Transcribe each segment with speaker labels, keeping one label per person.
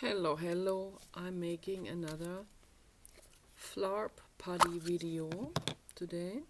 Speaker 1: Hello, I'm making another Flarp Putty video today.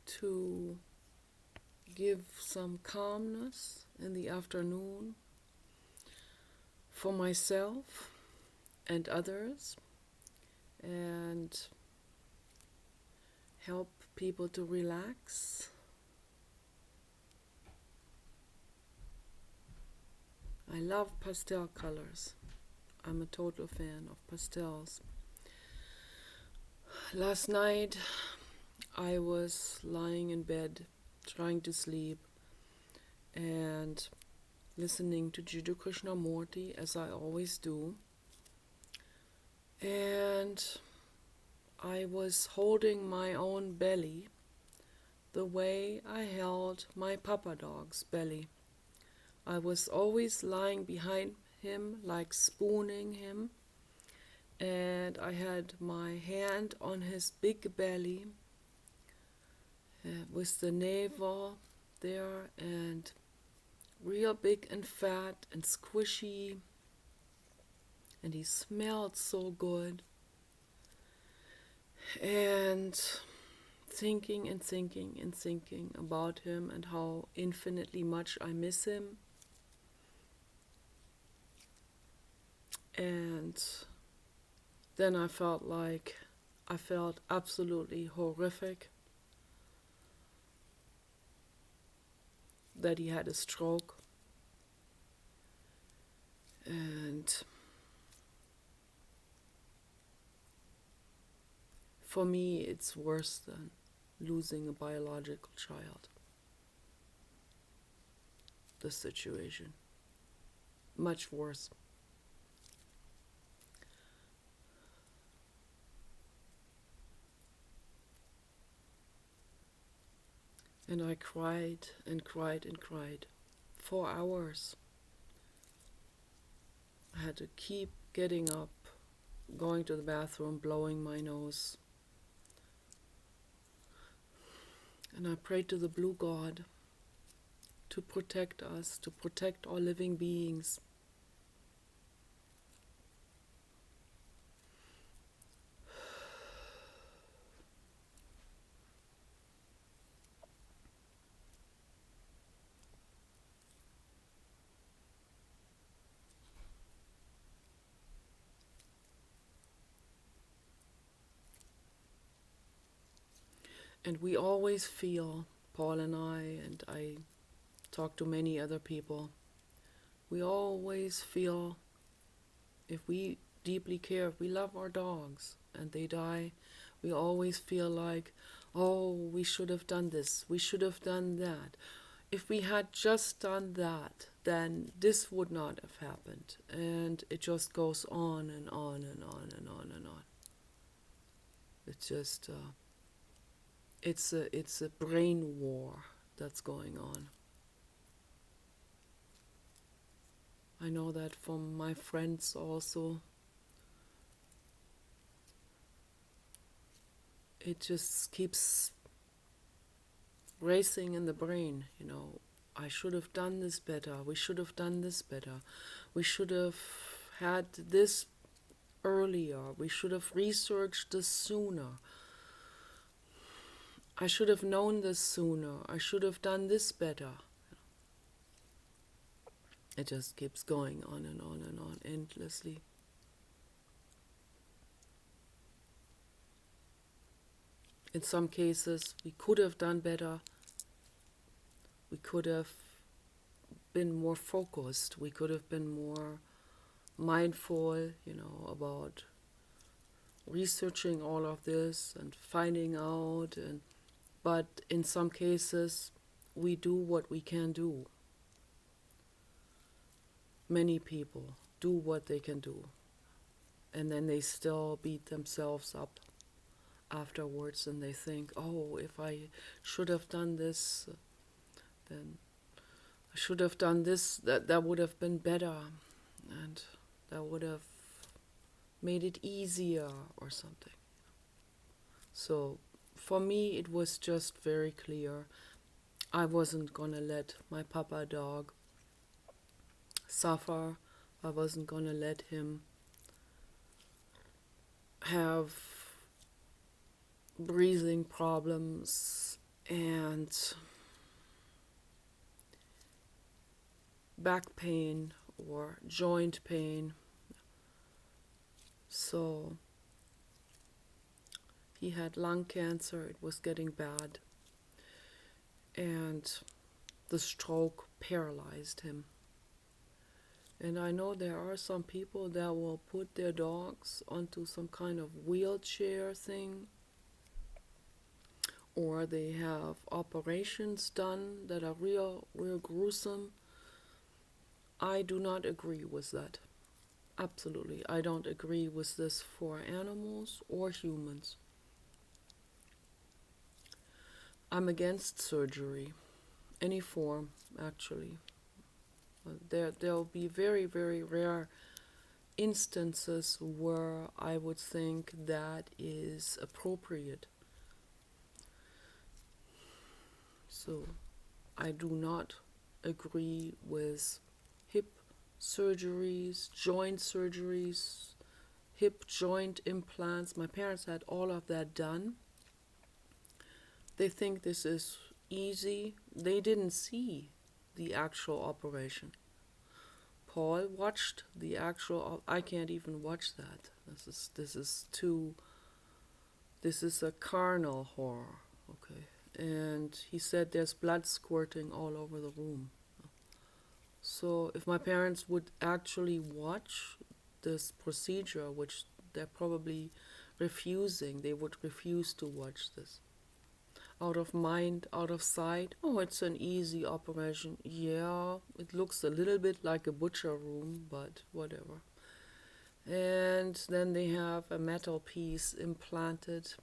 Speaker 1: To give some calmness in the afternoon for myself and others, and help people to relax. I love pastel colors. I'm a total fan of pastels. Last night I was lying in bed trying to sleep and listening to Jiddu Krishnamurti, as I always do. And I was holding my own belly the way I held my papa dog's belly. I was always lying behind him, like spooning him, and I had my hand on his big belly with the navel there, and real big and fat and squishy, and he smelled so good. And thinking about him and how infinitely much I miss him. And then I felt absolutely horrific that he had a stroke. And for me, it's worse than losing a biological child. The situation. Much worse. And I cried and cried and cried. 4 hours. I had to keep getting up, going to the bathroom, blowing my nose. And I prayed to the blue God to protect us, to protect all living beings. And we always feel, Paul and I talk to many other people, we always feel, if we deeply care, if we love our dogs and they die, we always feel like, oh, we should have done this, we should have done that. If we had just done that, then this would not have happened. And it just goes on and on and on and on and on. It's just, it's a brain war that's going on. I know that from my friends also. It just keeps racing in the brain, I should have done this better, we should have done this better, we should have had this earlier, we should have researched this sooner, I should have known this sooner, I should have done this better. It just keeps going on and on and on endlessly. In some cases, we could have done better. We could have been more focused. We could have been more mindful, about researching all of this and finding out. But in some cases, we do what we can do. Many people do what they can do. And then they still beat themselves up afterwards, and they think, oh, if I should have done this, then I should have done this, that would have been better, and that would have made it easier or something. So for me, it was just very clear. I wasn't gonna let my papa dog suffer. I wasn't gonna let him have breathing problems and back pain or joint pain. So he had lung cancer, it was getting bad, and the stroke paralyzed him. And I know there are some people that will put their dogs onto some kind of wheelchair thing, or they have operations done that are real gruesome. I do not agree with that. Absolutely. I don't agree with this for animals or humans. I'm against surgery, any form, actually. There'll be very, very rare instances where I would think that is appropriate. So I do not agree with hip surgeries, joint surgeries, hip joint implants. My parents had all of that done. They think this is easy. They didn't see the actual operation. Paul watched the actual. I can't even watch that. This is a carnal horror. Okay, and he said there's blood squirting all over the room. So if my parents would actually watch this procedure, which they're probably refusing, they would refuse to watch this. Out of mind, out of sight. Oh, it's an easy operation. Yeah, it looks a little bit like a butcher room, but whatever. And then they have a metal piece implanted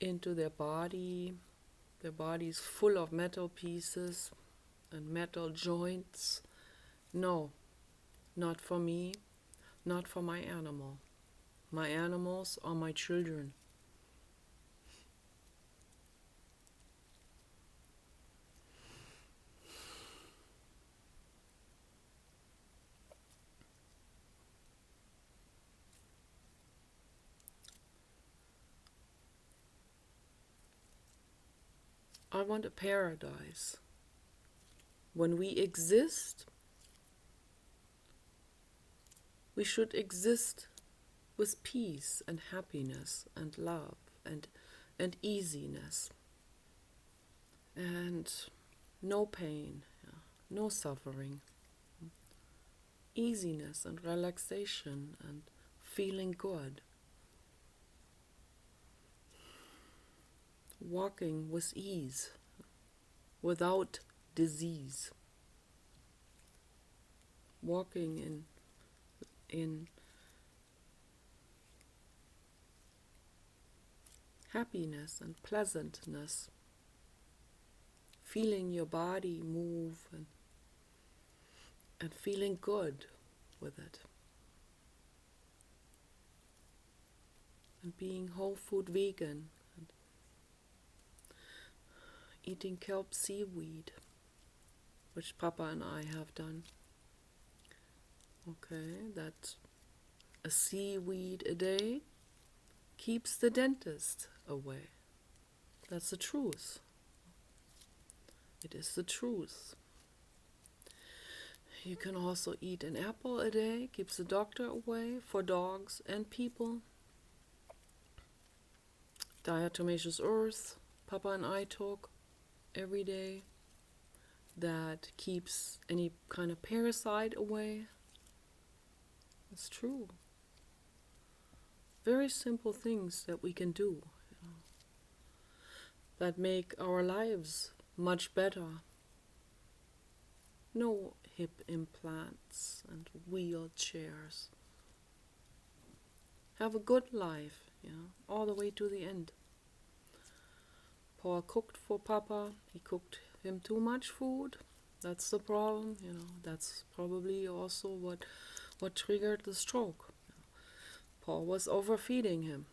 Speaker 1: into their body. Their body is full of metal pieces and metal joints. No, not for me, not for my animal. My animals are my children. I want a paradise. When we exist, we should exist with peace and happiness and love and easiness and no pain, no suffering, easiness and relaxation and feeling good, walking with ease, without disease, walking in happiness and pleasantness, feeling your body move and feeling good with it. And being whole food vegan and eating kelp seaweed, which Papa and I have done. Okay, that a seaweed a day keeps the dentist away. That's the truth. It is the truth. You can also eat an apple a day, keeps the doctor away for dogs and people. Diatomaceous earth, Papa and I took every day. That keeps any kind of parasite away. It's true. Very simple things that we can do, that make our lives much better. No hip implants and wheelchairs. Have a good life, all the way to the end. Paul cooked for Papa. He cooked him too much food. That's the problem, That's probably also what triggered the stroke. Paul was overfeeding him.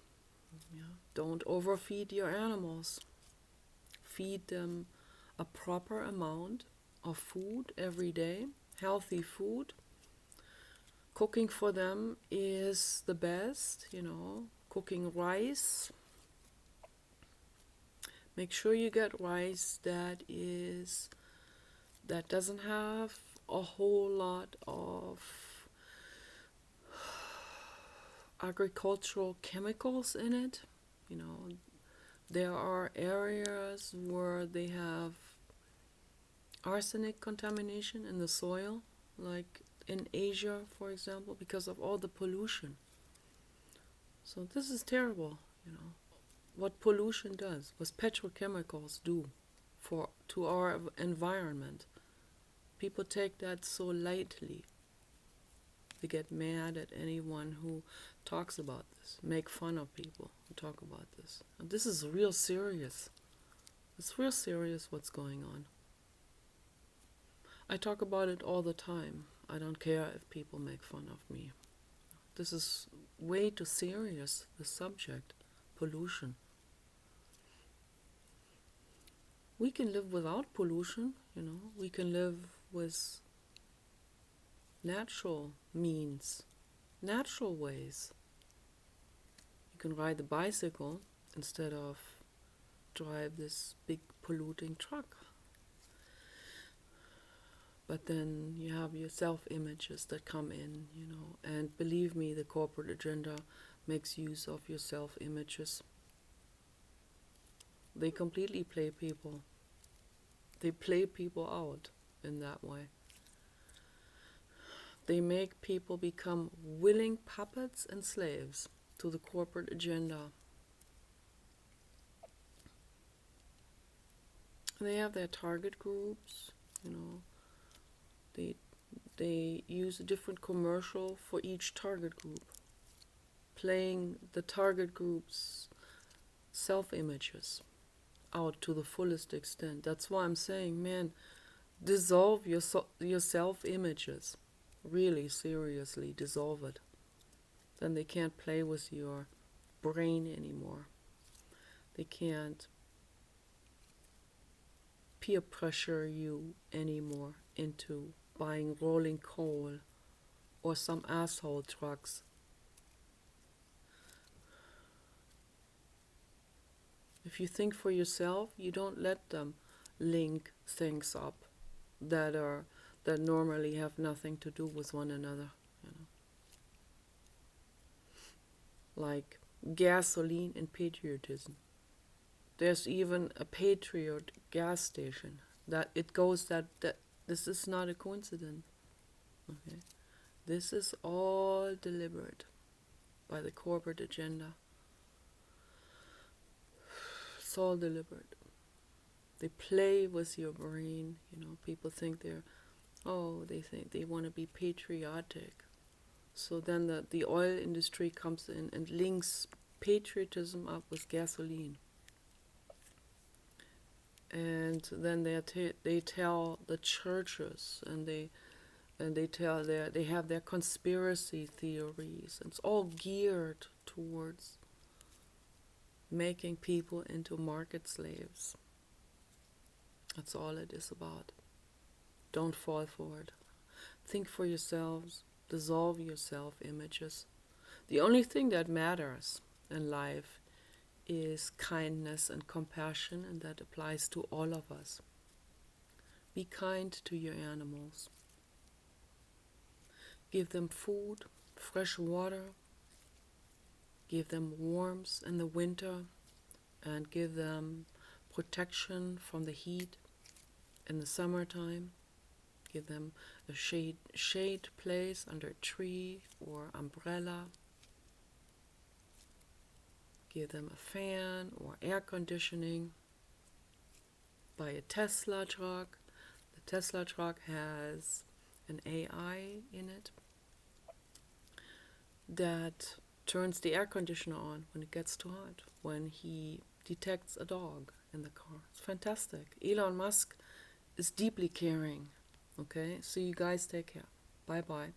Speaker 1: Don't overfeed your animals. Feed them a proper amount of food every day, healthy food. Cooking for them is the best, cooking rice. Make sure you get rice that doesn't have a whole lot of agricultural chemicals in it. There are areas where they have arsenic contamination in the soil, like in Asia, for example, because of all the pollution. So this is terrible, what pollution does, what petrochemicals do to our environment. People take that so lightly. They get mad at anyone who talks about this, make fun of people who talk about this. And this is real serious. It's real serious what's going on. I talk about it all the time. I don't care if people make fun of me. This is way too serious, the subject, pollution. We can live without pollution, we can live with natural means, natural ways. You can ride the bicycle instead of drive this big polluting truck. But then you have your self-images that come in, and believe me, the corporate agenda makes use of your self-images. They completely play people. They play people out in that way. They make people become willing puppets and slaves to the corporate agenda. They have their target groups, They use a different commercial for each target group, playing the target group's self-images out to the fullest extent. That's why I'm saying, man, dissolve your self-images. Really, seriously, dissolve it. Then they can't play with your brain anymore. They can't peer pressure you anymore into buying rolling coal or some asshole trucks. If you think for yourself, you don't let them link things up that normally have nothing to do with one another, like gasoline and patriotism. There's even a Patriot gas station that it goes that this is not a coincidence. Okay, this is all deliberate by the corporate agenda. It's all deliberate. They play with your brain. People think they think they want to be patriotic. So then the oil industry comes in and links patriotism up with gasoline. And then they tell the churches, and they have their conspiracy theories. It's all geared towards making people into market slaves. That's all it is about. Don't fall for it. Think for yourselves. Dissolve your self-images. The only thing that matters in life is kindness and compassion, and that applies to all of us. Be kind to your animals. Give them food, fresh water. Give them warmth in the winter, and give them protection from the heat in the summertime. Give them a shade place under a tree or umbrella. Give them a fan or air conditioning. Buy a Tesla truck. The Tesla truck has an AI in it that turns the air conditioner on when it gets too hot, when he detects a dog in the car. It's fantastic. Elon Musk is deeply caring. Okay, so you guys take care. Bye-bye.